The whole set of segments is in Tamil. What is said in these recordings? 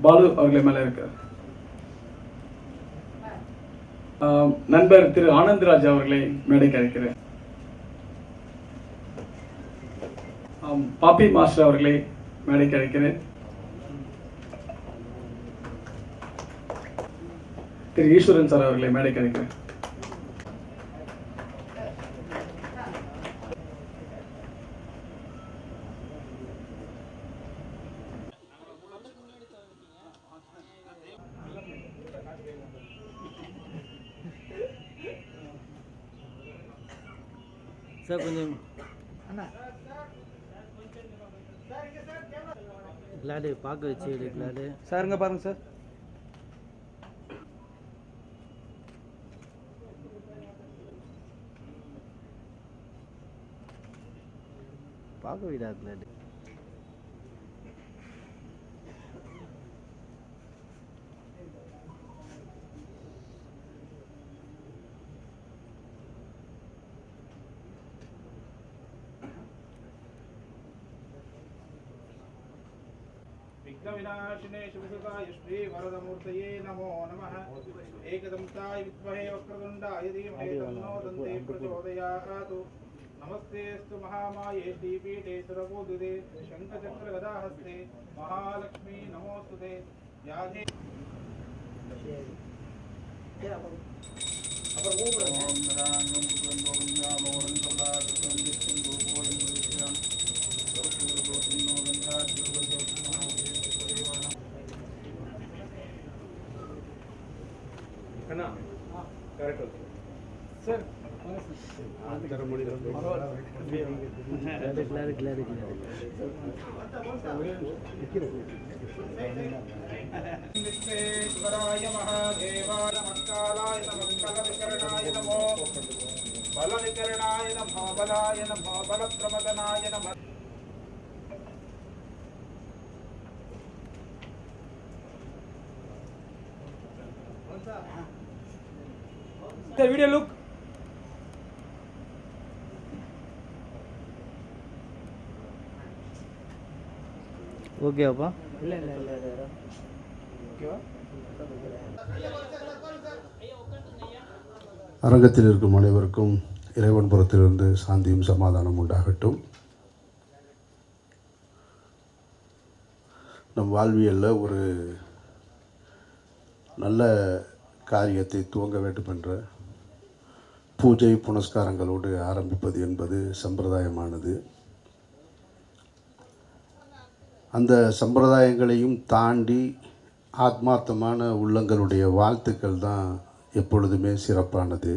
பாலு அவர்களை மேலே இருக்கார். நண்பர் திரு ஆனந்த்ராஜ் அவர்களை மேடைக்கு அழைக்கிறேன். பாப்பி மாஸ்டர் அவர்களை மேடைக்கு அழைக்கிறேன். திரு ஈஸ்வரன் சார் அவர்களை மேடைக்கு அழைக்கிறேன். சார் கொஞ்சம் கிளாடு பார்க்க வச்சு கிளாடு சாருங்க பாருங்க சார். பார்க்க விடா கிளாடு. विघ्नविनाशिने शुभसुताय श्री वरदमूर्तये नमो नमः। एकदन्ताय विद्महे वक्रतुण्डाय धीमहि तन्नो दन्ते प्रचोदयात्। नमस्तेऽस्तु महामाये श्रीपीठे सुरपूजिते शङ्खचक्रगदाहस्ते महालक्ष्मी नमोस्तुते। याधे சார் विश्वेश्वराय महादेवाय मंगलाय मंगलविकरणाय नमो बलविकरणाय नमो बलाय नमो बलप्रमदनाय नमः। வீடியோ லுக் ஓகேவாப்பா? இல்லை இல்லை இல்லை ஓகேவா? அரங்கத்தில் இருக்கும் அனைவருக்கும் இறைவன் புறத்திலிருந்து சாந்தியும் சமாதானம் உண்டாகட்டும். நம் வாழ்வியலில் ஒரு நல்ல காரியத்தை துவங்க வேண்டும் என்ற பூஜை புனஸ்காரங்களோடு ஆரம்பிப்பது என்பது சம்பிரதாயமானது. அந்த சம்பிரதாயங்களையும் தாண்டி ஆத்மார்த்தமான உள்ளங்களுடைய வாழ்த்துக்கள் தான் எப்பொழுதுமே சிறப்பானது.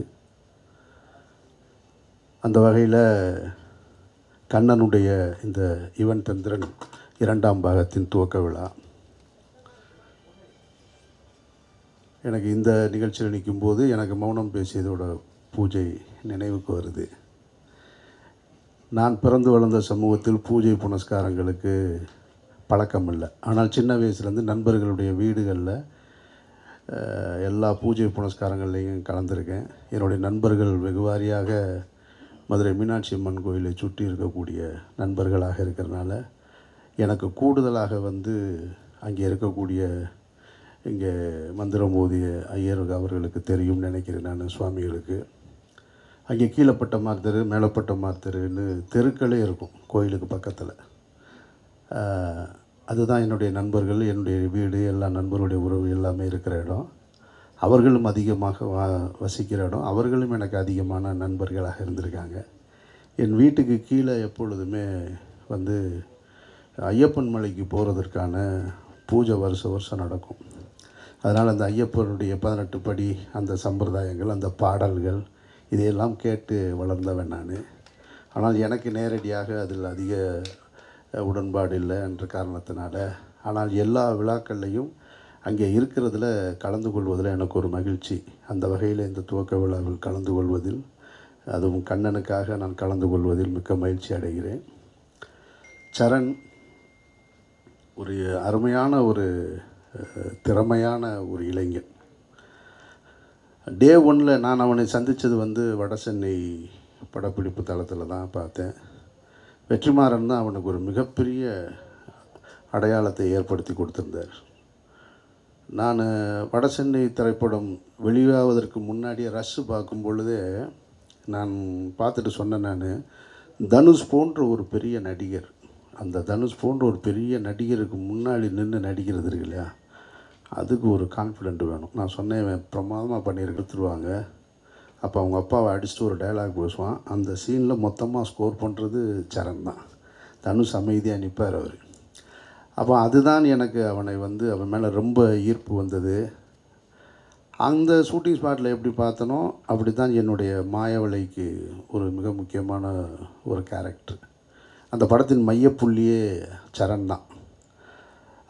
அந்த வகையில் கண்ணனுடைய இந்த யுவன் சந்திரன் 2ஆம் பாகத்தின் துவக்க விழா எனக்கு இந்த நிகழ்ச்சியில் நிற்கும்போது எனக்கு மௌனம் பேசியதோட பூஜை நினைவுக்கு வருது. நான் பிறந்து வளர்ந்த சமூகத்தில் பூஜை புனஸ்காரங்களுக்கு பழக்கம் இல்லை. ஆனால் சின்ன வயசுலேருந்து நண்பர்களுடைய வீடுகளில் எல்லா பூஜை புனஸ்காரங்கள்லேயும் கலந்துருக்கேன். என்னுடைய நண்பர்கள் வெகுவாரியாக மதுரை மீனாட்சி அம்மன் கோயிலை சுற்றி இருக்கக்கூடிய நண்பர்களாக இருக்கிறனால எனக்கு கூடுதலாக அங்கே இருக்கக்கூடிய இங்கே மந்திரம் ஓதிய ஐயர் அவர்களுக்கு தெரியும் நினைக்கிறேன். நான் சுவாமிகளுக்கு அங்கே கீழப்பட்டமார் தெரு மேலப்பட்டமார் தெருன்னு தெருக்களே இருக்கும் கோயிலுக்கு பக்கத்தில். அதுதான் என்னுடைய நண்பர்கள், என்னுடைய வீடு, எல்லா நண்பர்களுடைய உறவு எல்லாமே இருக்கிற இடம். அவர்களும் அதிகமாக வசிக்கிற இடம். அவர்களும் எனக்கு அதிகமான நண்பர்களாக இருந்திருக்காங்க. என் வீட்டுக்கு கீழே எப்பொழுதுமே ஐயப்பன் மலைக்கு போகிறதற்கான பூஜை வருஷம் நடக்கும். அதனால் அந்த ஐயப்பனுடைய 18 படி அந்த சம்பிரதாயங்கள், அந்த பாடல்கள் இதையெல்லாம் கேட்டு வளர்ந்தவன் நான். ஆனால் எனக்கு நேரடியாக அதில் அதிக உடன்பாடு இல்லை என்ற காரணத்தினால, ஆனால் எல்லா விழாக்கள்லையும் அங்கே இருக்கிறதுல கலந்து கொள்வதில் எனக்கு ஒரு மகிழ்ச்சி. அந்த வகையில் இந்த துவக்க விழாவில் கலந்து கொள்வதில், அதுவும் கண்ணனுக்காக நான் கலந்து கொள்வதில் மிக்க மகிழ்ச்சி அடைகிறேன். சரண் ஒரு அருமையான ஒரு திறமையான ஒரு இளைஞன். டே 1 நான் அவனை சந்தித்தது வடசென்னை படப்பிடிப்பு தளத்தில் தான் பார்த்தேன். வெற்றிமாறன் தான் அவனுக்கு ஒரு மிகப்பெரிய அடையாளத்தை ஏற்படுத்தி கொடுத்துருந்தார். நான் வடசென்னை திரைப்படம் வெளியாவதற்கு முன்னாடியே ரஷ்ஷு பார்க்கும் பொழுதே நான் பார்த்துட்டு சொன்னேன், நான் தனுஷ் போன்ற ஒரு பெரிய நடிகர், அந்த தனுஷ் போன்ற ஒரு பெரிய நடிகருக்கு முன்னாடி நின்று நடிக்கிறது இருக்கு இல்லையா, அதுக்கு ஒரு கான்ஃபிடென்ட் வேணும். நான் சொன்னேன், பிரமாதமாக எடுத்துருவாங்க. அப்போ அவங்க அப்பாவை அடிச்சுட்டு ஒரு டைலாக் பேசுவான். அந்த சீனில் மொத்தமாக ஸ்கோர் பண்ணுறது சரண் தான். தனுஷ் அமைதியாக நிற்பார் அவர். அப்போ அதுதான் எனக்கு அவன் மேலே ரொம்ப ஈர்ப்பு வந்தது. அந்த ஷூட்டிங் ஸ்பாட்டில் எப்படி பார்த்தனோ அப்படி தான் என்னுடைய மாயவளைக்கு ஒரு மிக முக்கியமான ஒரு கேரக்டர். அந்த படத்தின் மையப்புள்ளியே சரண் தான்.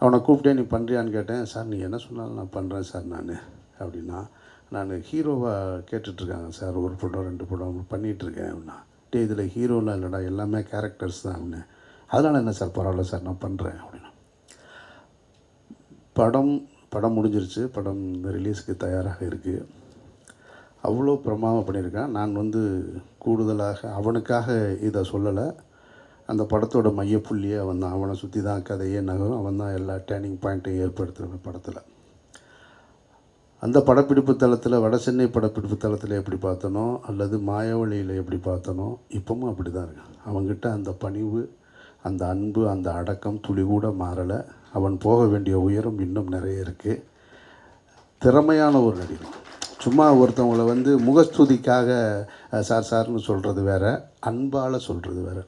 அவனை கூப்பிட்டே நீ பண்ணுறியான்னு கேட்டேன். சார் நீ என்ன சொன்னாலும் நான் பண்ணுறேன் சார் நான் அப்படின்னா. நான் ஹீரோவாக கேட்டுட்ருக்காங்க சார், ஒரு படம் 2 படம் பண்ணிகிட்ருக்கேன் அப்படின்னா. இதில் ஹீரோலாம் இல்லைடா, எல்லாமே கேரக்டர்ஸ் தான் அப்படின்னு. அதனால் என்ன சார், பரவாயில்ல சார் நான் பண்ணுறேன் அப்படின்னா. படம் முடிஞ்சிருச்சு. படம் ரிலீஸுக்கு தயாராக இருக்குது. அவ்வளோ பிரமாதமாக பண்ணியிருக்கான். நான் கூடுதலாக அவனுக்காக இதை சொல்லலை. அந்த படத்தோட மையப்புள்ளியே அவன் தான். அவனை சுற்றி தான் கதையே நகரும். அவன் தான் எல்லா டேர்னிங் பாயிண்ட்டையும் ஏற்படுத்துகிற படத்தில். அந்த படப்பிடிப்பு தளத்தில், வடசென்னை படப்பிடிப்பு தளத்தில் எப்படி பார்த்தனோ அல்லது மாயாவளியில் எப்படி பார்த்தனோ இப்போவும் அப்படி தான் இருக்கான். அவன்கிட்ட அந்த பணிவு, அந்த அன்பு, அந்த அடக்கம் துளி கூட மாறலை. அவன் போக வேண்டிய உயரம் இன்னும் நிறைய இருக்குது. திறமையான ஒரு நடிகர். சும்மா ஒருத்தவங்களை முகஸ்துதிக்காக சார் சார்னு சொல்கிறது வேறு, அன்பால் சொல்கிறது வேறு.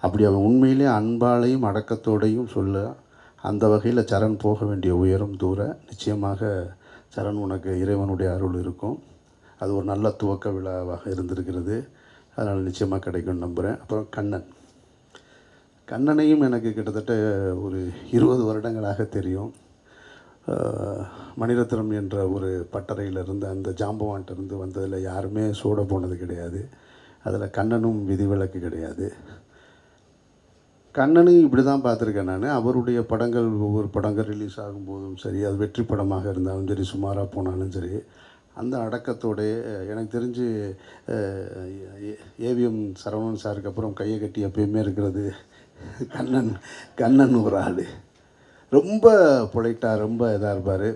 அப்படி அவன் உண்மையிலே அன்பாலையும் அடக்கத்தோடையும் சொல்ல, அந்த வகையில் சரண் போக வேண்டிய உயரம் தூர. நிச்சயமாக சரண் உனக்கு இறைவனுடைய அருள் இருக்கும். அது ஒரு நல்ல துவக்க விழாவாக இருந்திருக்கிறது. அதனால் நிச்சயமாக கிடைக்கும்னு நம்புகிறேன். அப்புறம் கண்ணனையும் எனக்கு கிட்டத்தட்ட ஒரு 20 வருடங்களாக தெரியும். மணிரத்னம் என்ற ஒரு பட்டறையிலிருந்து, அந்த ஜாம்பவான்ட்டிருந்து வந்ததில் யாருமே சோட போனது கிடையாது. அதில் கண்ணனும் விதிவிலக்கு கிடையாது. கண்ணனையும் இப்படி தான் பார்த்துருக்கேன் நான். அவருடைய படங்கள், ஒவ்வொரு படங்கள் ரிலீஸ் ஆகும்போதும் சரி, அது வெற்றி படமாக இருந்தாலும் சரி, சுமாராக போனாலும் சரி, அந்த அடக்கத்தோடைய எனக்கு தெரிஞ்சு ஏவிஎம் சரவணன் சாருக்கு அப்புறம் கையை கட்டி எப்பயுமே இருக்கிறது கண்ணன் ஒரு ஆள். ரொம்ப பொலைட்டாக, ரொம்ப இதாக இருப்பார்.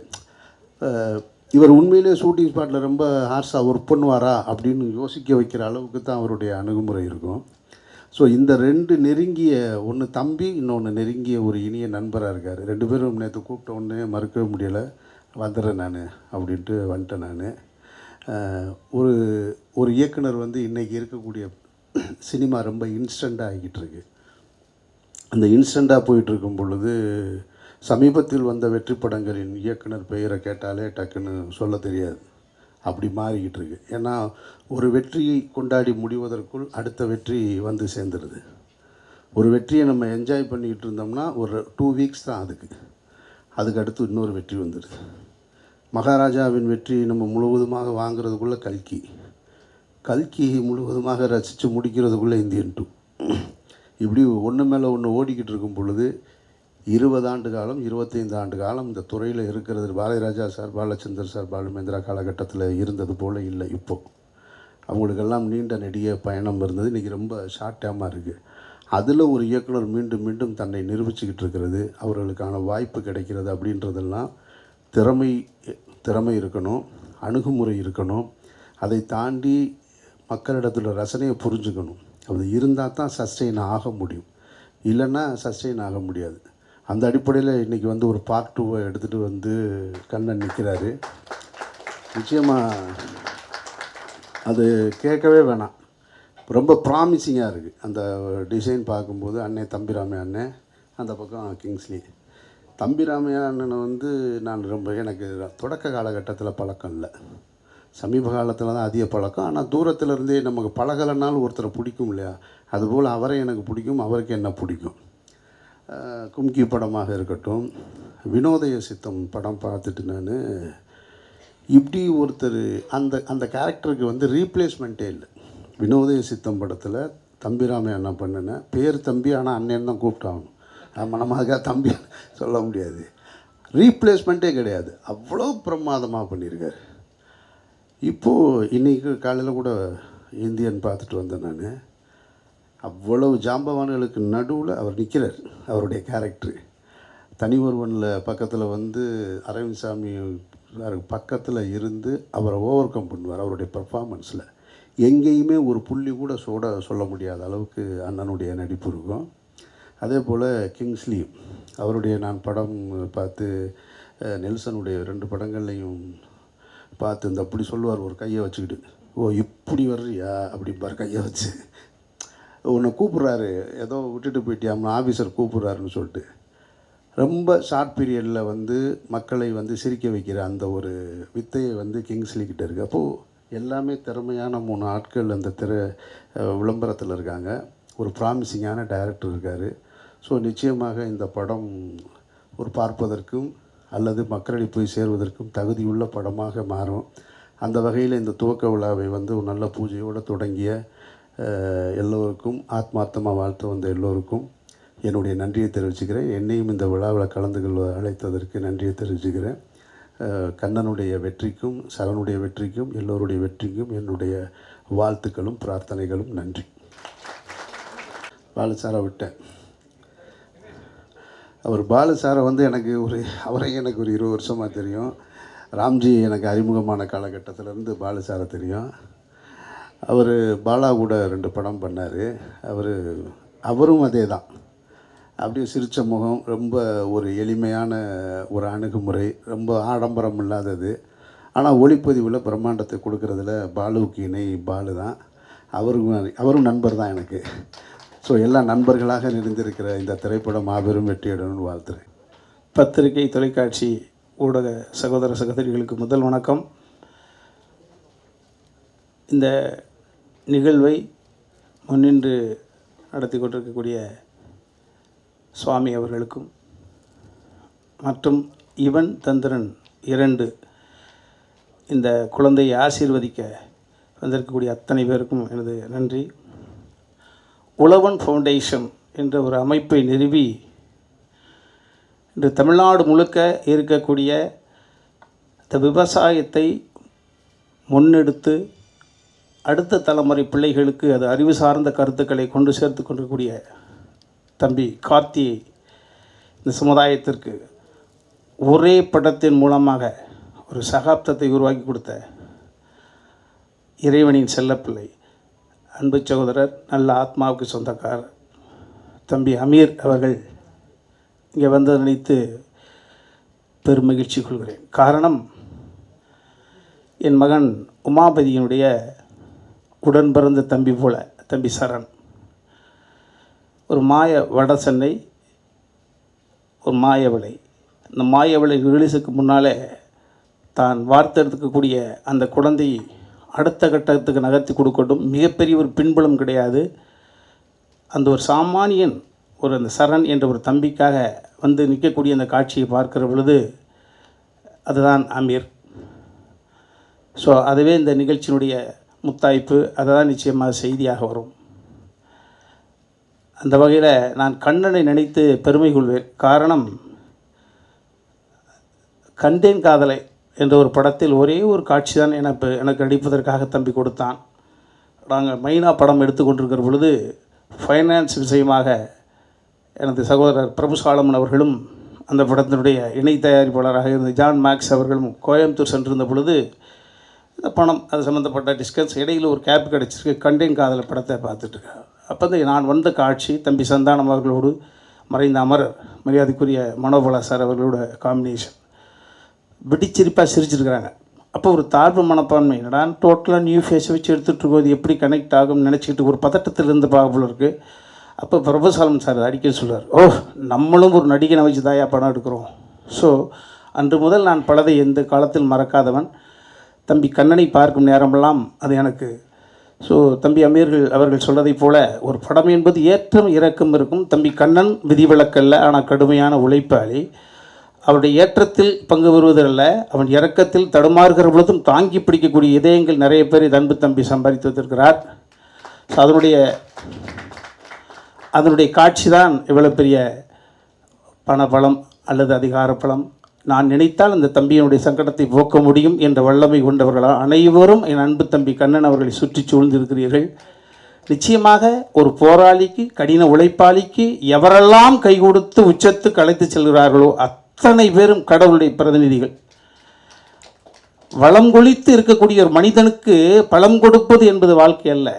இவர் உண்மையிலே ஷூட்டிங் ஸ்பாட்டில் ரொம்ப ஹார்ஸாக ஒர்க் பண்ணுவாரா அப்படின்னு யோசிக்க வைக்கிற அளவுக்கு தான் அவருடைய அணுகுமுறை இருக்கும். ஸோ இந்த 2 நெருங்கிய, ஒன்று தம்பி, இன்னொன்று நெருங்கிய ஒரு இனிய நண்பராக இருக்கார். 2 பேரும் நேற்று கூப்பிட்ட உடனே மறுக்கவே முடியலை. வந்துடுறேன் நான் அப்படின்ட்டு வந்துட்டேன் நான். ஒரு இயக்குனர் இன்றைக்கி இருக்கக்கூடிய சினிமா ரொம்ப இன்ஸ்டண்ட்டாக ஆகிக்கிட்டு இருக்கு. அந்த இன்ஸ்டண்ட்டாக போயிட்டுருக்கும் பொழுது சமீபத்தில் வந்த வெற்றி படங்களின் இயக்குனர் பெயரை கேட்டாலே டக்குன்னு சொல்ல தெரியாது. அப்படி மாறிக்கிட்டு இருக்கு. ஏன்னா ஒரு வெற்றியை கொண்டாடி முடிவதற்குள் அடுத்த வெற்றி சேர்ந்துடுது. ஒரு வெற்றியை நம்ம என்ஜாய் பண்ணிக்கிட்டு இருந்தோம்னா ஒரு 2 வீக்ஸ் தான் அதுக்கு அடுத்து இன்னொரு வெற்றி வந்துடுது. மகாராஜாவின் வெற்றி நம்ம முழுவதுமாக வாங்கிறதுக்குள்ளே கல்கி முழுவதுமாக ரசித்து முடிக்கிறதுக்குள்ளே இந்தியன் 2. இப்படி ஒன்று மேலே ஒன்று ஓடிக்கிட்டு இருக்கும் பொழுது 20 ஆண்டு காலம், 25 ஆண்டு காலம் இந்த துறையில் இருக்கிறது பாரதிராஜா சார், பாலச்சந்தர் சார், பாலுமேந்திரா காலகட்டத்தில் இருந்தது போல் இல்லை. இப்போது அவங்களுக்கெல்லாம் நீண்ட நெடிய பயணம் இருந்தது. இன்றைக்கி ரொம்ப ஷார்ட் டேமாக இருக்குது. அதில் ஒரு இயக்குனர் மீண்டும் மீண்டும் தன்னை நிரூபிச்சுக்கிட்டு இருக்கிறது, அவர்களுக்கான வாய்ப்பு கிடைக்கிறது அப்படின்றதெல்லாம் திறமை இருக்கணும், அணுகுமுறை இருக்கணும். அதை தாண்டி மக்களிடத்தில் ரசனையை புரிஞ்சுக்கணும். அது இருந்தால் தான் சஸ்டெயின் ஆக முடியும், இல்லைன்னா சஸ்டெயின் ஆக முடியாது. அந்த அடிப்படையில் இன்றைக்கி ஒரு பார்ட் 2 எடுத்துகிட்டு கண்ணன் நிற்கிறாரு. நிச்சயமாக அது கேட்கவே வேணாம், ரொம்ப ப்ராமிசிங்காக இருக்குது. அந்த டிசைன் பார்க்கும்போது தம்பிராமையா அண்ணன், அந்த பக்கம் கிங்ஸ்லி. தம்பிராமையா அண்ணனை நான் எனக்கு தொடக்க காலகட்டத்தில் பழக்கம் இல்லை, சமீப காலத்தில் தான் அதிக பழக்கம். ஆனால் தூரத்தில் இருந்தே நமக்கு பழகலைனாலும் ஒருத்தரை பிடிக்கும் இல்லையா, அதுபோல் அவரை எனக்கு பிடிக்கும், அவருக்கு என்ன பிடிக்கும். கும்கி படமாக இருக்கட்டும், வினோதய சித்தம் படம் பார்த்துட்டு நான் இப்படி ஒருத்தர் அந்த கேரக்டருக்கு ரீப்ளேஸ்மெண்ட்டே இல்லை. வினோதய சித்தம் படத்தில் தம்பிராமையா அண்ணா பண்ணினேன், பேர் தம்பி, ஆனால் அண்ணன் தான் கூப்பிட்டாகணும். நம்ம அதுக்காக தம்பி சொல்ல முடியாது. ரீப்ளேஸ்மெண்ட்டே கிடையாது, அவ்வளோ பிரமாதமாக பண்ணியிருக்காரு. இப்போது இன்றைக்கி காலையில் கூட இந்தியன் பார்த்துட்டு வந்தேன் நான். அவ்வளவு ஜாம்பவான்களுக்கு நடுவில் அவர் நிற்கிறார், அவருடைய கேரக்டரு. தனி ஒருவனில் பக்கத்தில் வந்து அரவிந்த் சாமி பக்கத்தில் இருந்து அவரை ஓவர் கம் பண்ணுவார். அவருடைய பர்ஃபார்மன்ஸில் எங்கேயுமே ஒரு புள்ளி கூட சொல்ல முடியாத அளவுக்கு அண்ணனுடைய நடிப்பு இருக்கும். அதே போல் கிங்ஸ்லி அவருடைய நான் படம் பார்த்து நெல்சனுடைய 2 படங்கள்லையும் பார்த்து இந்த அப்படி சொல்லுவார் ஒரு கையை வச்சுக்கிட்டு, ஓ இப்படி வர்றியா அப்படிம்பார் கையை வச்சு. உன்னை கூப்பிட்றாரு, ஏதோ விட்டுட்டு போயிட்டியாம்னா ஆஃபீஸர் கூப்பிட்றாருன்னு சொல்லிட்டு ரொம்ப ஷார்ட் பீரியடில் வந்து மக்களை வந்து சிரிக்க வைக்கிற அந்த ஒரு வித்தையை வந்து கிங்ஸ்லி கிட்ட இருக்குது. அப்போது எல்லாமே திறமையான 3 ஆட்கள் அந்த விளம்பரத்தில் இருக்காங்க. ஒரு ப்ராமிசிங்கான டைரக்டர் இருக்கார். ஸோ நிச்சயமாக இந்த படம் ஒரு பார்ப்பதற்கும் அல்லது மக்களை போய் சேர்வதற்கும் தகுதியுள்ள படமாக மாறும். அந்த வகையில் இந்த துவக்க விழாவை வந்து ஒரு நல்ல பூஜையோடு தொடங்கிய எல்லோருக்கும் ஆத்மார்த்தமாக வாழ்த்து வந்த எல்லோருக்கும் என்னுடைய நன்றியை தெரிவிச்சுக்கிறேன். என்னையும் இந்த விழாவில் கலந்து கொள்ள அழைத்ததற்கு நன்றியை தெரிவிச்சுக்கிறேன். கண்ணனுடைய வெற்றிக்கும் சரணுடைய வெற்றிக்கும் எல்லோருடைய வெற்றிக்கும் என்னுடைய வாழ்த்துக்களும் பிரார்த்தனைகளும். நன்றி. பாலுசாரை விட்டேன். அவர் பாலுசாரை வந்து அவரை எனக்கு ஒரு 20 வருஷமாக தெரியும். ராம்ஜி எனக்கு அறிமுகமான காலகட்டத்திலேருந்து பாலுசாரை தெரியும். அவர் பாலா கூட 2 படம் பண்ணார். அவரும் அதே தான். அப்படியே சிரித்த முகம், ரொம்ப ஒரு எளிமையான ஒரு அணுகுமுறை, ரொம்ப ஆடம்பரம் இல்லாதது. ஆனால் ஒளிப்பதிவில் பிரம்மாண்டத்தை கொடுக்கறதுல பாலுவுக்கு இணை பாலு தான். அவரும் நண்பர் தான் எனக்கு. ஸோ எல்லாம் நண்பர்களாக நிறைந்திருக்கிற இந்த திரைப்படம் மாபெரும் வெற்றியடையணும்னு வாழ்த்துறேன். பத்திரிகை, தொலைக்காட்சி, ஊடக சகோதர சகோதரிகளுக்கு முதல் வணக்கம். இந்த நிகழ்வை முன்னின்று நடத்தி கொண்டிருக்கக்கூடிய சுவாமி அவர்களுக்கும் மற்றும் இவன் தந்திரன் 2 இந்த குழந்தையை ஆசீர்வதிக்க வந்திருக்கக்கூடிய அத்தனை பேருக்கும் எனது நன்றி. உழவன் ஃபவுண்டேஷன் என்ற ஒரு அமைப்பை நிறுவி இன்று தமிழ்நாடு முழுக்க இருக்கக்கூடிய இந்த விவசாயத்தை முன்னெடுத்து அடுத்த தலைமுறை பிள்ளைகளுக்கு அது அறிவு சார்ந்த கருத்துக்களை கொண்டு சேர்த்து கொண்டிருக்கக்கூடிய தம்பி கார்த்தியை இந்த சமுதாயத்திற்கு ஒரே படத்தின் மூலமாக ஒரு சகாப்தத்தை உருவாக்கி கொடுத்த இறைவனின் செல்லப்பிள்ளை, அன்பு சகோதரர், நல்ல ஆத்மாவுக்கு சொந்தக்காரர் தம்பி அமீர் அவர்கள் இங்கே வந்து நினைத்து பெருமகிழ்ச்சி கொள்கிறேன். காரணம், என் மகன் உமாபதியினுடைய உடன் பிறந்த தம்பி போல தம்பி சரண். ஒரு மாய வட சென்னை, ஒரு மாயவளை. அந்த மாயவளை ரிலீஸுக்கு முன்னாலே தான் வார்த்தெடுக்கக்கூடிய அந்த குழந்தையை அடுத்த கட்டத்துக்கு நகர்த்தி கொடுக்கட்டும். மிகப்பெரிய ஒரு பின்புலம் கிடையாது. அந்த ஒரு சாமானியன் அந்த சரண் என்ற ஒரு தம்பிக்காக வந்து நிற்கக்கூடிய அந்த காட்சியை பார்க்கிற பொழுது அதுதான் அமீர். ஸோ அதுவே இந்த நிகழ்ச்சியினுடைய முத்தாய்ப்பு. அதுதான் நிச்சயமாக செய்தியாக வரும். அந்த வகையில் நான் கண்ணனை நினைத்து பெருமை கொள்வேன். காரணம், கண்டேன் காதலை என்ற ஒரு படத்தில் ஒரே ஒரு காட்சி தான் எனக்கு நடிப்பதற்காக தம்பி கொடுத்தான். நாங்கள் மைனா படம் எடுத்துக்கொண்டிருக்கிற பொழுது ஃபைனான்ஸ் விஷயமாக எனது சகோதரர் பிரபு சாலமன் அவர்களும் அந்த படத்தினுடைய இணை தயாரிப்பாளராக இருந்த ஜான் மேக்ஸ் அவர்களும் கோயம்புத்தூர் சென்றிருந்த பொழுது இந்த பணம் அது சம்மந்தப்பட்ட டிஸ்கஸ் இடையில் ஒரு கேப் கிடச்சிருக்கு. கண்டேன் காதலை படத்தை பார்த்துட்ருக்கேன். அப்போ நான் வந்த காட்சி தம்பி சந்தானம் அவர்களோடு மறைந்த அமரர் மரியாதைக்குரிய மனோபலா சார் அவர்களோட காம்பினேஷன். வெடிச்சிரிப்பாக சிரிச்சிருக்கிறாங்க. அப்போ ஒரு தாழ்வு மனப்பான்மை, என்னடா டோட்டலாக நியூ ஃபேஸை வச்சு எடுத்துகிட்டு இது எப்படி கனெக்ட் ஆகும்னு நினச்சிக்கிட்டு ஒரு பதட்டத்தில் இருந்து பார்க்க இருக்குது. அப்போ பிரபுசாலம் சார் அடிக்கடி சொல்லுவார், நம்மளும் ஒரு நடிகனை வச்சு தாயா படம் எடுக்கிறோம். ஸோ அன்று முதல் நான் பலதை எந்த காலத்தில் மறக்காதவன். தம்பி கண்ணனை பார்க்கும் நேரமெல்லாம் அது எனக்கு தம்பி அமீர்கள் அவர்கள் சொல்வதைப் போல ஒரு படம் என்பது ஏற்றம் இறக்கம் இருக்கும். தம்பி கண்ணன் விதிவிலக்கல்ல, ஆனால் கடுமையான உழைப்பாளி. அவருடைய ஏற்றத்தில் பங்கு பெறுவதல்ல, அவன் இறக்கத்தில் தடுமாறுகிற பொழுதும் தாங்கி பிடிக்கக்கூடிய இதயங்கள் நிறைய பேர் அன்பு தம்பி சம்பாதித்து வந்திருக்கிறார். ஸோ அதனுடைய காட்சி தான் இவ்வளோ பெரிய பணபலம் அல்லது அதிகார பலம். நான் நினைத்தால் அந்த தம்பியினுடைய சங்கடத்தை போக்க முடியும் என்ற வல்லமை கொண்டவர்களால் அனைவரும் என் அன்பு தம்பி கண்ணன் அவர்களை சுற்றி சூழ்ந்திருக்கிறீர்கள். நிச்சயமாக ஒரு போராளிக்கு, கடின உழைப்பாளிக்கு எவரெல்லாம் கை கொடுத்து உச்சத்துக்கு அழைத்து செல்கிறார்களோ அத்தனை பேரும் கடவுளுடைய பிரதிநிதிகள். வளம் கொளித்து இருக்கக்கூடிய ஒரு மனிதனுக்கு பலம் கொடுப்பது என்பது வாழ்க்கை அல்ல.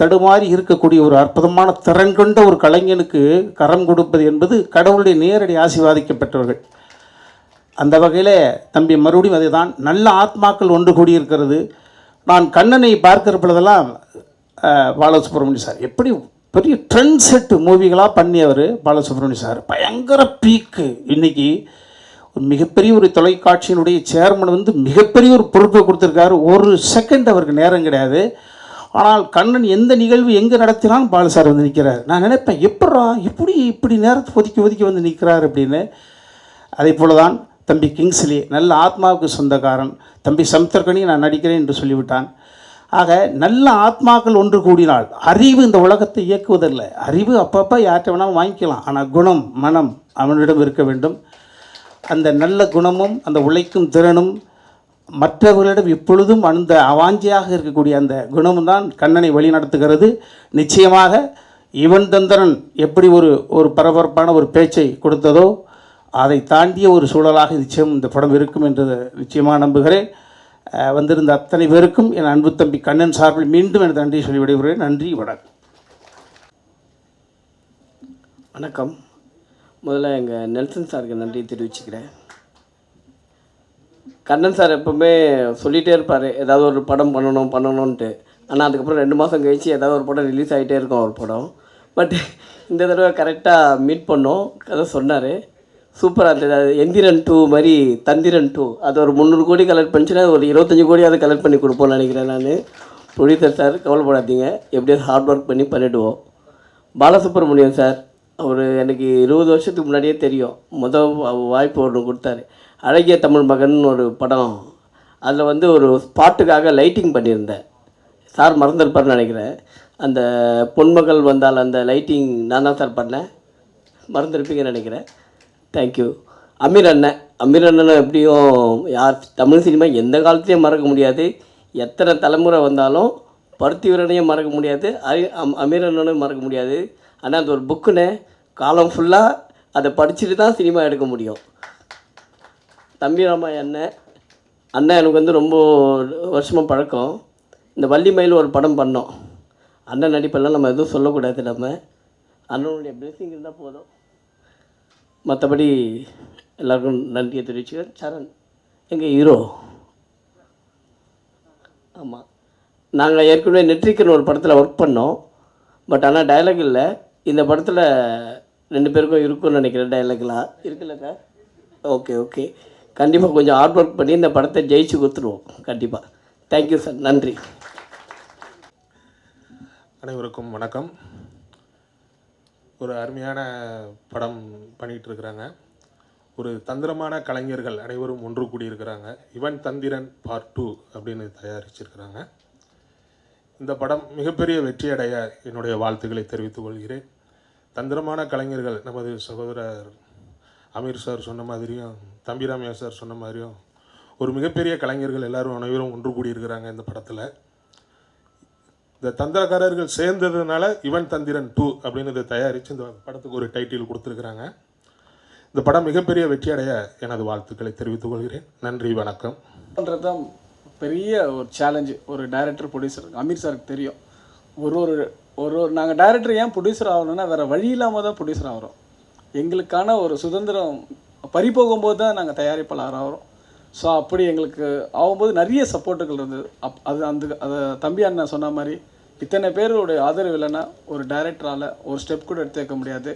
தடுமாறி இருக்கக்கூடிய ஒரு அற்புதமான திறன் கொண்ட ஒரு கலைஞனுக்கு கரம் கொடுப்பது என்பது கடவுளுடைய நேரடி ஆசீர்வாதிக்கப்பட்டவர்கள். அந்த வகையில் தம்பி மறுபடியும் அதே தான், நல்ல ஆத்மாக்கள் ஒன்று கூடியிருக்கிறது. நான் கண்ணனை பார்க்கிற பொழுதெல்லாம் பாலசுப்ரமணியம் சார் எப்படி பெரிய ட்ரெண்ட் செட்டு மூவிகளாக பண்ணியவர் பாலசுப்ரமணியம் சார், பயங்கர பீக்கு. இன்றைக்கி ஒரு மிகப்பெரிய ஒரு தொலைக்காட்சியினுடைய சேர்மன் வந்து மிகப்பெரிய ஒரு பொறுப்பை கொடுத்துருக்காரு. ஒரு செகண்ட் அவருக்கு நேரம் கிடையாது. ஆனால் கண்ணன் எந்த நிகழ்வு எங்கே நடத்தினாலும் பாலு சார் வந்து நிற்கிறார். நான் நினைப்பேன், இப்படி நேரத்தை ஒதுக்கி வந்து நிற்கிறார் அப்படின்னு. அதே போல் தான் தம்பி கிங்ஸ்லி நல்ல ஆத்மாவுக்கு சொந்தக்காரன். தம்பி சமுத்திரக்கனி நான் நடிக்கிறேன் என்று சொல்லிவிட்டான். ஆக நல்ல ஆத்மாக்கள் ஒன்று கூடினால், அறிவு இந்த உலகத்தை இயக்குவதில்லை. அறிவு அப்பப்போ யார்கிட்ட வேணாலும் வாங்கிக்கலாம். ஆனால் குணம், மனம் அவனிடம் இருக்க வேண்டும். அந்த நல்ல குணமும் அந்த உழைக்கும் திறனும் மற்றவர்களிடம் எப்பொழுதும் அந்த அவாஞ்சியாக இருக்கக்கூடிய அந்த குணமும் தான் கண்ணனை வழிநடத்துகிறது. நிச்சயமாக யுவன் தந்திரன் எப்படி ஒரு பரபரப்பான ஒரு பேச்சை கொடுத்ததோ அதை தாண்டிய ஒரு சூழலாக நிச்சயம் இந்த படம் இருக்கும் என்று நிச்சயமாக நம்புகிறேன். வந்திருந்த அத்தனை பேருக்கும் என் அன்பு தம்பி கண்ணன் சார்பில் மீண்டும் எனது நன்றி சொல்லி விடைபெறுகிறேன். நன்றி, வணக்கம். வணக்கம். முதல்ல எங்கள் நெல்சன் சாருக்கு நன்றி தெரிவிச்சுக்கிறேன். கண்ணன் சார் எப்போவுமே சொல்லிகிட்டே இருப்பார் ஏதாவது ஒரு படம் பண்ணணுன்ட்டு. ஆனால் அதுக்கப்புறம் 2 மாதம் கழிச்சு ஏதாவது ஒரு படம் ரிலீஸ் ஆகிட்டே இருக்கும் ஒரு படம். பட் இந்த தடவை கரெக்டாக மீட் பண்ணோம், கதை சொன்னார், சூப்பராக இருந்தது. அது எந்திரன் 2 மாதிரி தந்திரன் 2 அது ஒரு 300 கோடி கலெக்ட் பண்ணிச்சுன்னா ஒரு 25 கோடியாவது கலெக்ட் பண்ணி கொடுப்போம்னு நினைக்கிறேன் நான். ப்ரொடியூசர் சார் கவலைப்படாதீங்க, எப்படியாவது ஹார்ட் ஒர்க் பண்ணிவிடுவோம். பாலசுப்ரமணியம் சார் அவர் எனக்கு 20 வருஷத்துக்கு முன்னாடியே தெரியும். வாய்ப்பு ஒன்று கொடுத்தாரு. அழகிய தமிழ் மகன் ஒரு படம், அதில் ஒரு பாட்டுக்காக லைட்டிங் பண்ணியிருந்தேன். சார் மறந்துருப்பார்னு நினைக்கிறேன். அந்த பொன்மகள் வந்தால் அந்த லைட்டிங் நான் தான் சார் பண்ணேன், மறந்துருப்பீங்கன்னு நினைக்கிறேன். தேங்க்யூ. அமீர் அண்ணனை எப்படியும் தமிழ் சினிமா எந்த காலத்துலேயும் மறக்க முடியாது. எத்தனை தலைமுறை வந்தாலும் பருத்தி வீரனையும் மறக்க முடியாது, அமீர் அண்ணனும் மறக்க முடியாது. ஆனால் அது ஒரு புக்குன்னு காலம் ஃபுல்லாக அதை படிச்சுட்டு தான் சினிமா எடுக்க முடியும். தம்பிராமா அண்ணன் எனக்கு ரொம்ப வருஷமாக பழக்கம். இந்த வள்ளிமயில் ஒரு படம் பண்ணோம். அண்ணன் நடிப்பெல்லாம் நம்ம எதுவும் சொல்லக்கூடாது, நம்ம அண்ணனுடைய பிளெஸிங் இருந்தால் போதும். மற்றபடி எல்லாருக்கும் நன்றியை தெரிவிச்சுக்கிறேன். சரண் எங்கள் ஹீரோ. ஆமாம், நாங்கள் ஏற்கனவே நெட்ரிக்கன் ஒரு படத்தில் ஒர்க் பண்ணோம். பட் ஆனால் டயலாக் இல்லை. இந்த படத்தில் 2 பேருக்கும் இருக்குன்னு நினைக்கிறேன். டயலாக்லாம் இருக்குல்ல சார்? ஓகே கண்டிப்பாக கொஞ்சம் ஹார்ட் ஒர்க் பண்ணி இந்த படத்தை ஜெயிச்சு கொடுத்துருவோம் கண்டிப்பாக. தேங்க்யூ சார், நன்றி. அனைவருக்கும் வணக்கம். ஒரு அருமையான படம் பண்ணிகிட்ருக்குறாங்க. ஒரு தந்திரமான கலைஞர்கள் அனைவரும் ஒன்று கூடியிருக்கிறாங்க. யுவன் தந்திரன் பார்ட் 2 அப்படின்னு தயாரிச்சிருக்கிறாங்க. இந்த படம் மிகப்பெரிய வெற்றியடைய என்னுடைய வாழ்த்துக்களை தெரிவித்துக் கொள்கிறேன். தந்திரமான கலைஞர்கள் நமது சகோதரர் அமீர் சார் சொன்ன மாதிரியும் தம்பிராமையா சார் சொன்ன மாதிரியும் ஒரு மிகப்பெரிய கலைஞர்கள் அனைவரும் ஒன்று கூடியிருக்கிறாங்க இந்த படத்தில். இந்த தந்திரக்காரர்கள் சேர்ந்ததுனால யுவன் தந்திரன் 2 அப்படின்னு இதை தயாரித்து இந்த படத்துக்கு ஒரு டைட்டில் கொடுத்துருக்குறாங்க. இந்த படம் மிகப்பெரிய வெற்றியடைய எனது வாழ்த்துக்களை தெரிவித்துக் கொள்கிறேன். நன்றி, வணக்கம். தான் பெரிய ஒரு சேலஞ்சு ஒரு டைரக்டர் ப்ரொடியூசர் அமீர் சாருக்கு தெரியும். ஒரு நாங்கள் டைரக்டர் ஏன் ப்ரொடியூசர் ஆகணும்னா வேறு வழி இல்லாமல் தான் ப்ரொடியூசர் ஆகிறோம். எங்களுக்கான ஒரு சுதந்திரம் பறிபோகும்போது தான் நாங்கள் தயாரிப்பாளர் ஆகிறோம். ஸோ அப்படி எங்களுக்கு ஆகும்போது நிறைய சப்போர்ட்டுகள் இருந்தது. அதை தம்பி அண்ணன் சொன்ன மாதிரி இத்தனை பேருடைய ஆதரவு இல்லைன்னா ஒரு டைரக்டரால் ஒரு ஸ்டெப் கூட எடுத்து வைக்க முடியாது.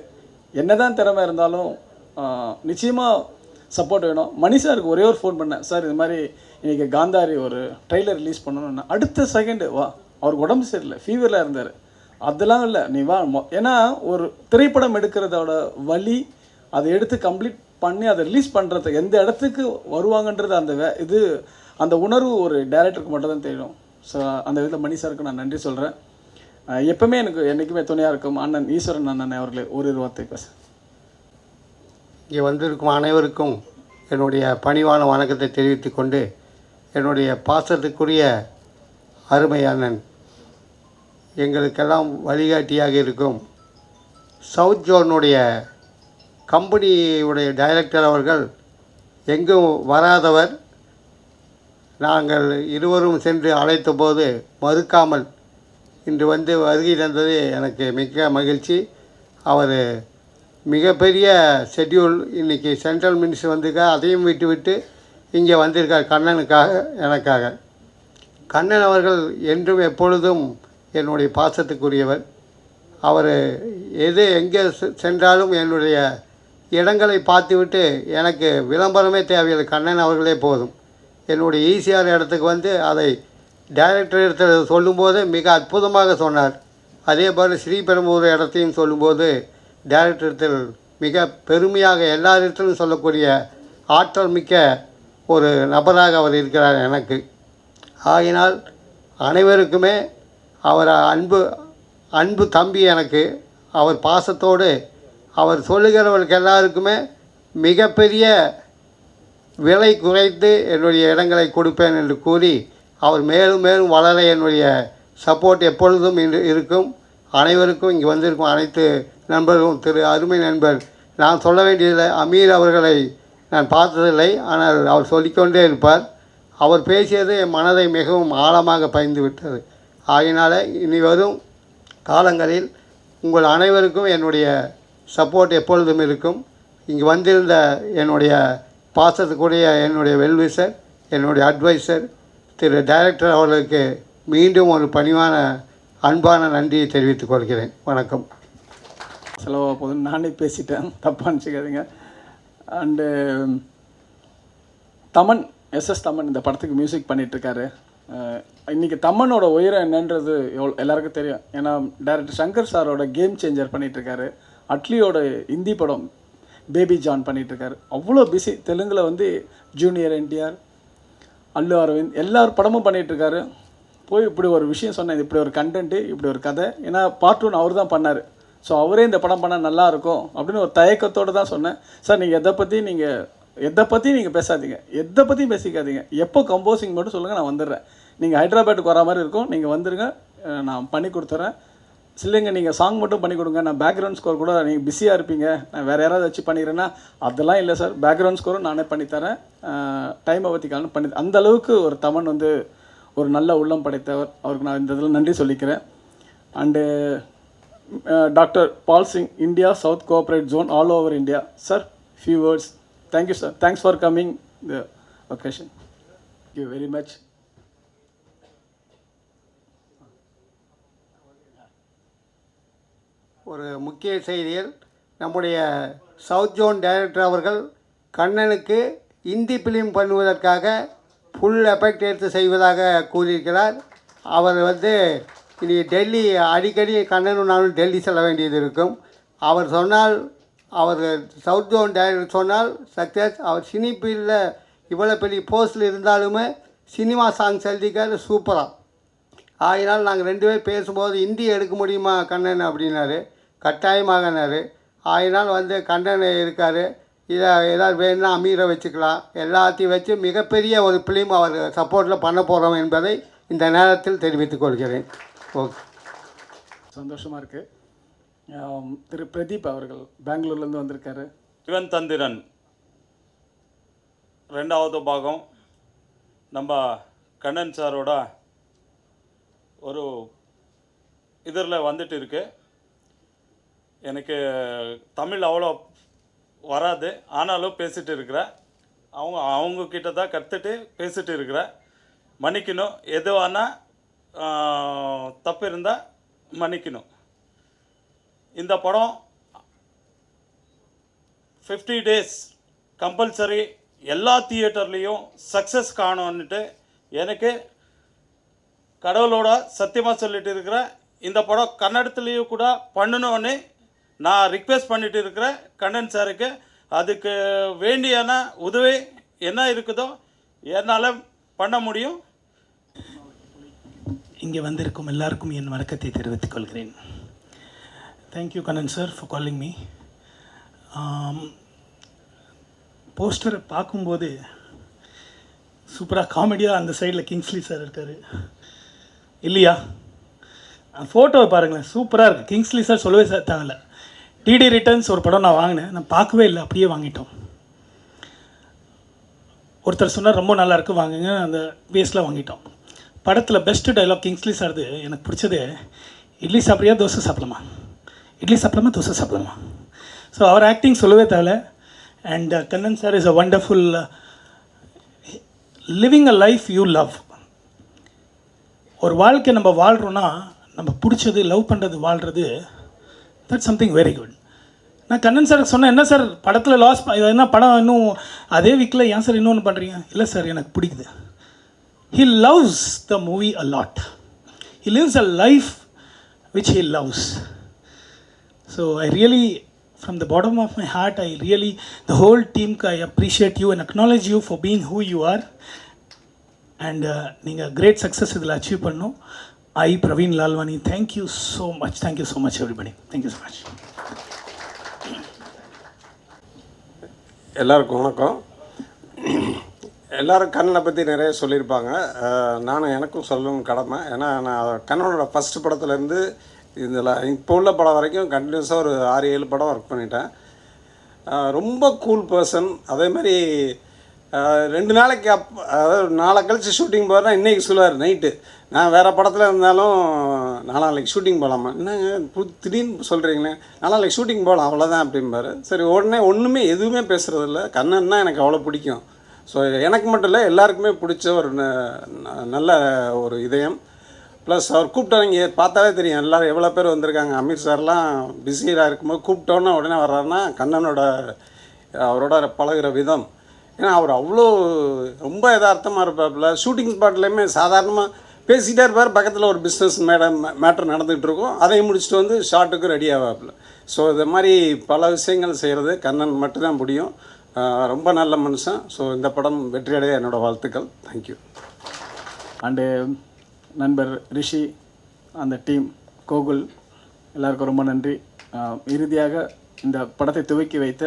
என்ன தான் திறமை இருந்தாலும் நிச்சயமாக சப்போர்ட் வேணும். மணி சாருக்கு ஒரே ஒரு ஃபோன் பண்ணேன், சார் இது மாதிரி இன்றைக்கி காந்தாரி ஒரு ட்ரெய்லர் ரிலீஸ் பண்ணணும்னா அடுத்த செகண்டு வா, அவருக்கு உடம்பு சரியில்லை, ஃபீவரில் இருந்தார். அதெல்லாம் இல்லை, நீ வா. ஏன்னா ஒரு திரைப்படம் எடுக்கிறதோட வழி அதை எடுத்து கம்ப்ளீட் பண்ணி அதை ரிலீஸ் பண்ணுறது எந்த இடத்துக்கு வருவாங்கன்றது அந்த உணர்வு ஒரு டைரக்டருக்கு மட்டும் தான் தெரியும். ஸோ அந்த விதத்தில் மணி சாருக்கு நான் நன்றி சொல்கிறேன். எப்பவுமே எனக்கு என்றைக்குமே துணையாக இருக்கும் அண்ணன் ஈஸ்வரன் அண்ணன் அவர்களே ஒரு வார்த்தை பேச. இங்கே வந்திருக்கும் அனைவருக்கும் என்னுடைய பணிவான வணக்கத்தை தெரிவித்துக் கொண்டு என்னுடைய பாசத்துக்குரிய அருமை அண்ணன் எங்களுக்கெல்லாம் வழிகாட்டியாக இருக்கும் சவுத் ஜோனுடைய கம்பெனியுடைய டைரக்டர் அவர்கள் எங்கும் வராதவர். நாங்கள் இருவரும் சென்று அழைத்தபோது மறுக்காமல் இன்று வந்து வருகை தந்தது எனக்கு மிக்க மகிழ்ச்சி. அவர் மிகப்பெரிய ஷெட்யூல் இன்றைக்கி சென்ட்ரல் மினிஸ்டர் வந்திருக்கார், அதையும் விட்டு இங்கே வந்திருக்கார் கண்ணனுக்காக, எனக்காக. கண்ணன் அவர்கள் என்றும் எப்பொழுதும் என்னுடைய பாசத்துக்குரியவர். அவர் எங்கே சென்றாலும் என்னுடைய இடங்களை பார்த்துவிட்டு எனக்கு விளம்பரமே தேவையில்லை, கண்ணன் அவர்களே போதும். என்னுடைய ஈசிஆர் இடத்துக்கு வந்து அதை டைரக்டர் இடத்துல சொல்லும்போது மிக அற்புதமாக சொன்னார். அதே போல் ஸ்ரீபெரும்புதூர் இடத்தையும் சொல்லும்போது டைரக்டர் இடத்தில் மிக பெருமையாக எல்லா இடத்திலும் சொல்லக்கூடிய ஆற்றல் மிக்க ஒரு நபராக அவர் இருக்கிறார் எனக்கு. ஆகினால் அனைவருக்குமே அவர் அன்பு தம்பி எனக்கு. அவர் பாசத்தோடு அவர் சொல்லுகிறவர்களுக்கு எல்லாருக்குமே மிகப்பெரிய விலை குறைத்து என்னுடைய இடங்களை கொடுப்பேன் என்று கூறி அவர் மேலும் மேலும் வளர என்னுடைய சப்போர்ட் எப்பொழுதும் இருக்கும். அனைவருக்கும் இங்கே வந்திருக்கும் அனைத்து நண்பர்களும், அருமை நண்பர், நான் சொல்ல வேண்டியதில்லை, அமீர் அவர்களை நான் பார்த்ததில்லை, ஆனால் அவர் சொல்லிக்கொண்டே இருப்பார். அவர் பேசியது என் மனதை மிகவும் ஆழமாக பதிந்து விட்டது. ஆகையினால் இனி வரும் காலங்களில் உங்கள் அனைவருக்கும் என்னுடைய சப்போர்ட் எப்பொழுதும் இருக்கும். இங்கே வந்திருந்த என்னுடைய பாசத்துக்குரிய என்னுடைய வெல்விஷர், என்னுடைய அட்வைசர் டைரக்டர் அவர்களுக்கு மீண்டும் ஒரு பணிவான அன்பான நன்றியை தெரிவித்துக் கொள்கிறேன். வணக்கம். செலவாக போதும், நானே பேசிட்டேன், தப்பாக நினச்சிக்காதீங்க. அண்டு தமன், எஸ்எஸ் தமன் இந்த படத்துக்கு மியூசிக் பண்ணிகிட்ருக்காரு. இன்றைக்கி தமனோட உயரம் என்னன்றது எல்லாருக்கும் தெரியும். ஏன்னா டைரக்டர் சங்கர் சாரோட கேம் சேஞ்சர் பண்ணிகிட்ருக்காரு. அட்லியோட ஹிந்தி படம் பேபி ஜான் பண்ணிகிட்ருக்காரு. அவ்வளோ பிஸி. தெலுங்கில் வந்து ஜூனியர் என்டிஆர், அல்லு அரவிந்த் எல்லார் படமும் பண்ணிகிட்ருக்காரு. போய் இப்படி ஒரு விஷயம் சொன்னேன், இப்படி ஒரு கண்டென்ட்டு, இப்படி ஒரு கதை. ஏன்னா பார்ட் 1 அவர் தான் பண்ணார். ஸோ அவரே இந்த படம் பண்ணால் நல்லாயிருக்கும் அப்படின்னு ஒரு தயக்கத்தோடு தான் சொன்னேன். சார் நீங்கள் எதை பற்றி நீங்கள் பேசாதீங்க, எதை பற்றியும் பேசிக்காதீங்க, எப்போ கம்போசிங் மட்டும் சொல்லுங்கள், நான் வந்துடுறேன். நீங்கள் ஹைதராபாத்துக்கு வர மாதிரி இருக்கும், நீங்கள் வந்துடுங்க, நான் பண்ணி கொடுத்துட்றேன். இல்லைங்க நீங்கள் சாங் மட்டும் பண்ணி கொடுங்க, நான் பேக்ரவுண்ட் ஸ்கோர் கூட நீங்கள் பிஸியாக இருப்பீங்க, நான் வேறு யாராவது வச்சு பண்ணிடுறேன்னா அதெல்லாம் இல்லை சார், பேக்ரவுண்ட் ஸ்கோரும் நானே பண்ணித்தரேன், டைமை பற்றி காலம் பண்ணி. அந்தளவுக்கு ஒரு தமன் வந்து ஒரு நல்ல உள்ளம் படைத்தவர். அவருக்கு நான் இந்த இதில் நன்றி சொல்லிக்கிறேன். And doctor Paul Singh, India south cooperate zone all over India. Sir, few words. Thank you sir, thanks for coming the occasion. Thank you very much. ஒரு முக்கிய செய்தியில் நம்முடைய சவுத் ஜோன் டைரக்டர் அவர்கள் கண்ணனுக்கு இந்தி ஃபிலிம் பண்ணுவதற்காக ஃபுல் எஃபெக்ட் எடுத்து செய்வதாக கூறியிருக்கிறார். அவர் வந்து இனி டெல்லி அடிக்கடி கண்ணனும் நானும் டெல்லி செல்ல வேண்டியது இருக்கும். அவர் சொன்னால், அவர் சவுத் ஜோன் டைரக்டர் சொன்னால் சக்ஸஸ். அவர் சினி ஃபீல்டில் இவ்வளோ பெரிய போஸ்டில் இருந்தாலுமே சினிமா சாங்ஸ் எழுதிக்காரு சூப்பராக. ஆகினால் நாங்கள் 2 பேர் பேசும்போது ஹிந்தி எடுக்க முடியுமா கண்ணன் அப்படின்னாரு. கட்டாயமாகனாரு. ஆகினால் வந்து கண்ணன் இருக்கார், இதை ஏதாவது வேணும்னா அமீரை வச்சுக்கலாம், எல்லாத்தையும் வச்சு மிகப்பெரிய ஒரு ஃபிலிம் அவர் சப்போர்ட்டில் பண்ண போகிறோம் என்பதை இந்த நேரத்தில் தெரிவித்துக் கொள்கிறேன். ஓகே, சந்தோஷமாக இருக்குது. திரு பிரதீப் அவர்கள் பெங்களூர்லேருந்து வந்திருக்காரு. இவன் தந்திரன் 2வது பாகம் நம்ம கண்ணன் சாரோட ஒரு இதில் வந்துட்டு இருக்கு. எனக்கு தமிழ் அவ்வளோ வராது, ஆனாலும் பேசிகிட்டு இருக்கிறேன். அவங்கக்கிட்ட தான் கற்றுட்டு பேசிகிட்டு இருக்கிறேன். மன்னிக்கணும், எதுவானா தப்பு இருந்தால் மன்னிக்கணும். இந்த படம் 50 days கம்பல்சரி எல்லா தியேட்டர்லேயும் சக்ஸஸ் காணும்னுட்டு எனக்கு கடவுளோட சத்தியமாக சொல்லிட்டு இருக்கிறேன். இந்த படம் கன்னடத்துலேயும் கூட பண்ணணும்னு நான் ரிக்வெஸ்ட் பண்ணிட்டு இருக்கிறேன் கண்ணன் சாருக்கு. அதுக்கு வேண்டியான உதவி என்ன இருக்குதோ என்னால் பண்ண முடியும். இங்கே வந்திருக்கும் எல்லாருக்கும் என் வணக்கத்தை தெரிவித்துக் கொள்கிறேன். Thank you Kannan sir for calling me. போஸ்டரை பார்க்கும்போது சூப்பராக காமெடியாக அந்த சைடில் கிங்ஸ்லி சார் இருக்கார் இல்லையா? ஃபோட்டோவை பாருங்களேன், சூப்பராக இருக்குது. கிங்ஸ்லி சார் சொல்லவே தேவையில்ல. டிடி ரிட்டர்ன்ஸ் ஒரு படம் நான் வாங்கினேன், நான் பார்க்கவே இல்லை, அப்படியே வாங்கிட்டோம். ஒருத்தர் சொன்னார் ரொம்ப நல்லாயிருக்கு வாங்குங்க, அந்த பேஸில் வாங்கிட்டோம். படத்தில் பெஸ்ட்டு டைலாக் கிங்ஸ்லி சார்து எனக்கு பிடிச்சது, இட்லி சாப்பிட்றியா தோசை சாப்பிடலாமா, இட்லி சாப்பிடலாமா தோசை சாப்பிடலாமா. ஸோ அவர் ஆக்டிங் சொல்லவே தேவை. And Kannan sir is a wonderful living a life you love. ஒரு வாழ்க்கை நம்ம வாழ்கிறோன்னா நம்ம பிடிச்சது லவ் பண்ணுறது வாழ்கிறது, தட்ஸ் சம்திங் வெரி குட். நான் கண்ணன் சாருக்கு சொன்னேன், என்ன சார் படத்தில் லாஸ் என்ன படம் இன்னும் அதே வீக்கில் ஏன் சார் இன்னொன்று பண்ணுறீங்க. இல்லை சார் எனக்கு பிடிக்குது. He loves the movie a lot. He lives a life which he loves. So I really from the bottom of my heart, I really, the whole team, I appreciate you and acknowledge you for being who you are. And நீங்கள் great success இதில் achieve பண்ணணும். I, Praveen Lalwani, thank you so much. Thank you so much, everybody. Thank you so much. எல்லாருக்கும் வணக்கம். எல்லோரும் கண்ணனை பற்றி நிறைய சொல்லியிருப்பாங்க. நானும் எனக்கும் சொல்லணும்னு கடமை. ஏன்னா நான் கண்ணனோட ஃபஸ்ட்டு படத்துலேருந்து இதில் இப்போ உள்ள படம் வரைக்கும் கண்டினியூஸாக ஒரு 6-7 படம் ஒர்க் பண்ணிட்டேன். ரொம்ப கூல் பர்சன். அதேமாதிரி 2 நாளைக்கு அதாவது நாளை கழிச்சு ஷூட்டிங் போகிறேன்னா இன்றைக்கி சொல்லுவார் நைட்டு, நான் வேறு படத்தில் இருந்தாலும் நாளைக்கு ஷூட்டிங் போகலாமா, என்னங்க திடீர்னு சொல்கிறீங்களே, நாளைக்கு ஷூட்டிங் போகலாம் அவ்வளோதான் அப்படிம்பாரு. சரி உடனே ஒன்றுமே எதுவுமே பேசுகிறதில்ல. கண்ணன்னா எனக்கு அவ்வளோ பிடிக்கும். ஸோ எனக்கு மட்டும் இல்லை எல்லாருக்குமே பிடிச்ச ஒரு நல்ல ஒரு இதயம். ப்ளஸ் அவர் கூப்பிட்டவங்க பார்த்தாலே தெரியும் எல்லோரும் எவ்வளோ பேர் வந்திருக்காங்க. அமீர் சார்லாம் பிஸியாக இருக்கும்போது கூப்பிட்டோன்னே உடனே வர்றாருன்னா அவரோட பழகிற விதம். ஏன்னா அவர் அவ்வளோ ரொம்ப யதார்த்தமாக இருப்பாப்புல. ஷூட்டிங் ஸ்பாட்லேயுமே சாதாரணமாக பேசிகிட்டே இருப்பார். பக்கத்தில் ஒரு பிஸ்னஸ் மேட்டர் நடந்துகிட்டு இருக்கும், அதையும் முடிச்சுட்டு வந்து ஷார்ட்டுக்கு ரெடி ஆவாப்புல. ஸோ இது மாதிரி பல விஷயங்கள் செய்கிறது கண்ணன் மட்டும்தான் முடியும். ரொம்ப நல்ல மனுஷன். ஸோ இந்த படம் வெற்றியடைய என்னோடய வாழ்த்துக்கள். தேங்க்யூ. அண்டு நண்பர் ரிஷி, அந்த டீம் கோகுல், எல்லாருக்கும் ரொம்ப நன்றி. இறுதியாக இந்த படத்தை துவக்கி வைத்த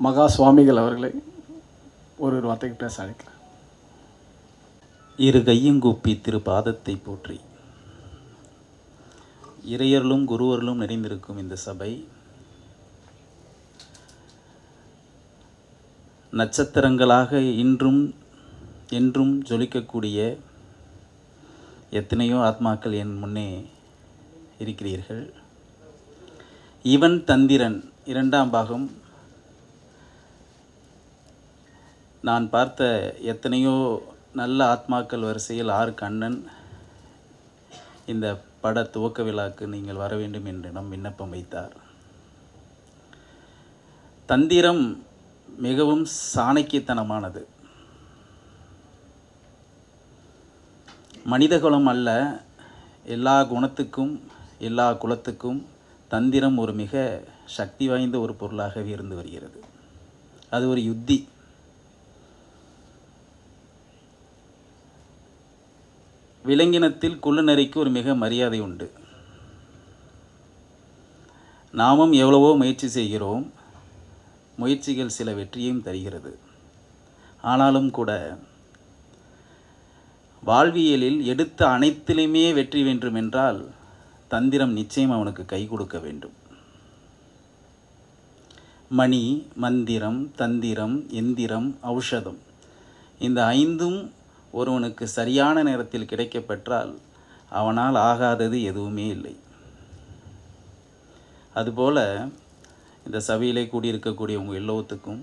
மகா சுவாமிகள் அவர்களை ஒரு வார்த்தைக்கு பேச அழைக்கிறேன். இரு கையங்கூப்பி திரு பாதத்தை போற்றி இறையர்களும் குருவர்களும் நிறைந்திருக்கும் இந்த சபை நட்சத்திரங்களாக இன்றும் என்றும் ஜொலிக்கக்கூடிய எத்தனையோ ஆத்மாக்கள் என் முன்னே இருக்கிறீர்கள். இவன் தந்திரன் 2ஆம் பாகம் நான் பார்த்த எத்தனையோ நல்ல ஆத்மாக்கள் வரிசையில் ஆர் கண்ணன் இந்த பட துவக்க விழாக்கு நீங்கள் வர வேண்டும் என்று நம் விண்ணப்பம் வைத்தார். தந்திரம் மிகவும் சாணக்கியத்தனமானது. மனிதகுலம் அல்ல, எல்லா குணத்துக்கும் எல்லா குலத்துக்கும் தந்திரம் ஒரு மிக சக்தி வாய்ந்த ஒரு பொருளாகவே இருந்து வருகிறது. அது ஒரு யுத்தி. விலங்கினத்தில் குள்ளநரிக்கு ஒரு மிக மரியாதை உண்டு. நாமும் எவ்வளவோ முயற்சி செய்கிறோம். முயற்சிகள் சில வெற்றியையும் தருகிறது. ஆனாலும் கூட வாழ்வியலில் எடுத்த அனைத்திலுமே வெற்றி வேண்டும் என்றால் தந்திரம் நிச்சயம் அவனுக்கு கை கொடுக்க வேண்டும். மணி, மந்திரம், தந்திரம், எந்திரம், ஔஷதம், இந்த 5ம் ஒருவனுக்கு சரியான நேரத்தில் கிடைக்கப்பெற்றால் அவனால் ஆகாதது எதுவுமே இல்லை. அதுபோல இந்த சபையிலே கூடியிருக்கக்கூடிய உங்கள் எல்லோத்துக்கும்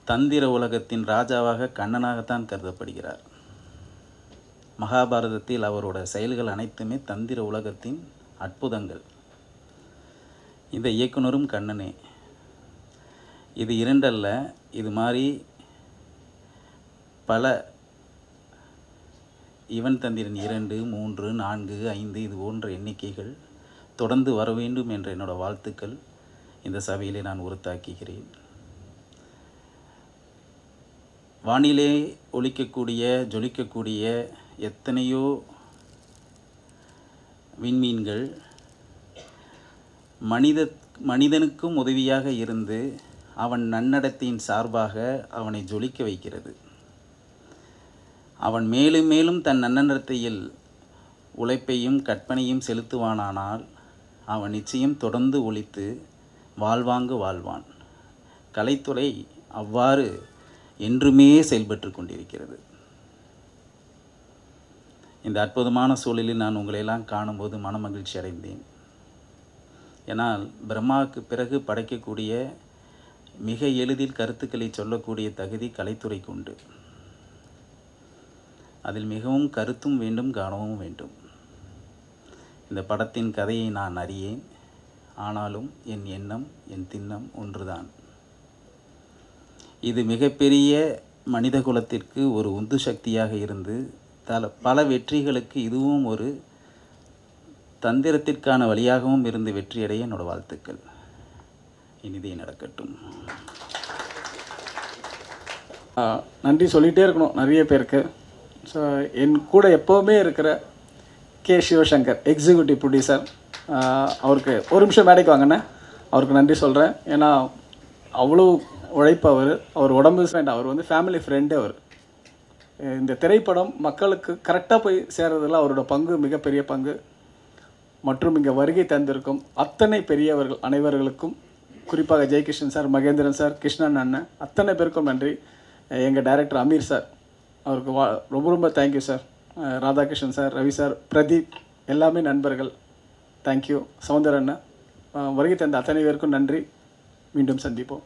தந்திர உலகத்தின் ராஜாவாக கண்ணனாகத்தான் கருதப்படுகிறார். மகாபாரதத்தில் அவரோட செயல்கள் அனைத்துமே தந்திர உலகத்தின் அற்புதங்கள். இந்த இயக்குனரும் கண்ணனே. இது 2 அல்ல, இது மாதிரி பல இவன் தந்திரன் 2, 3, 4, 5 இது போன்ற எண்ணிக்கைகள் தொடர்ந்து வர வேண்டும் என்ற என்னோட வாழ்த்துக்கள் இந்த சபையிலே நான் உறுத்தாக்குகிறேன். வானிலே ஒலிக்கக்கூடிய ஜொலிக்கக்கூடிய எத்தனையோ விண்மீன்கள் மனிதனுக்கும் உதவியாக இருந்து அவன் நன்னடத்தையின் சார்பாக அவனை ஜொலிக்க வைக்கிறது. அவன் மேலும் மேலும் தன் நன்னடத்தையில் உழைப்பையும் கற்பனையும் செலுத்துவானானால் அவன் நிச்சயம் தொடர்ந்து ஒழித்து வாழ்வாங்கு வாழ்வான். கலைத்துறை அவ்வாறு என்றுமே செயல்பட்டு கொண்டிருக்கிறது. இந்த அற்புதமான சூழலில் நான் உங்களையெல்லாம் காணும்போது மனமகிழ்ச்சி அடைந்தேன். ஏன்னால் பிரம்மாவுக்கு பிறகு படைக்கக்கூடிய மிக எளிதில் கருத்துக்களை சொல்லக்கூடிய தகுதி கலைத்துறைக்கு உண்டு. அதில் மிகவும் கருத்தும் வேண்டும், கவனமும் வேண்டும். இந்த படத்தின் கதையை நான் அறியேன். ஆனாலும் என் எண்ணம், என் திண்ணம் ஒன்றுதான். இது மிகப்பெரிய மனித குலத்திற்கு ஒரு உந்து சக்தியாக இருந்து பல வெற்றிகளுக்கு இதுவும் ஒரு தந்திரத்திற்கான வழியாகவும் இருந்து வெற்றியடைய என்னோட வாழ்த்துக்கள். இனிதே நடக்கட்டும். நன்றி சொல்லிகிட்டே இருக்கணும் நிறைய பேருக்கு. ஸோ என் கூட எப்போவுமே இருக்கிற கே சிவசங்கர், எக்ஸிக்யூட்டிவ் ப்ரொடியூசர், அவருக்கு ஒரு நிமிஷம் மேடைக்கு வாங்கண்ணே. அவருக்கு நன்றி சொல்கிறேன். ஏன்னா அவ்வளோ உழைப்பு அவர் உடம்பு வேண்டாம், அவர் வந்து ஃபேமிலி ஃப்ரெண்டு. அவர் இந்த திரைப்படம் மக்களுக்கு கரெக்டாக போய் சேர்றதில் அவரோட பங்கு மிகப்பெரிய பங்கு. மற்றும் இங்கே வருகை தந்திருக்கும் அத்தனை பெரியவர்கள் அனைவர்களுக்கும், குறிப்பாக ஜெயகிருஷ்ணன் சார், மகேந்திரன் சார், கிருஷ்ணன் அண்ணன், அத்தனை பேருக்கும் நன்றி. எங்கள் டைரக்டர் அமீர் சார், அவருக்கு ரொம்ப ரொம்ப thank you sir. Radhakrishnan sir, Ravi sir, Pradeep, எல்லாமே நண்பர்கள். தேங்க்யூ. சௌந்தர் அண்ணன், வருகை தந்த அத்தனை பேருக்கும் நன்றி. மீண்டும் சந்திப்போம்.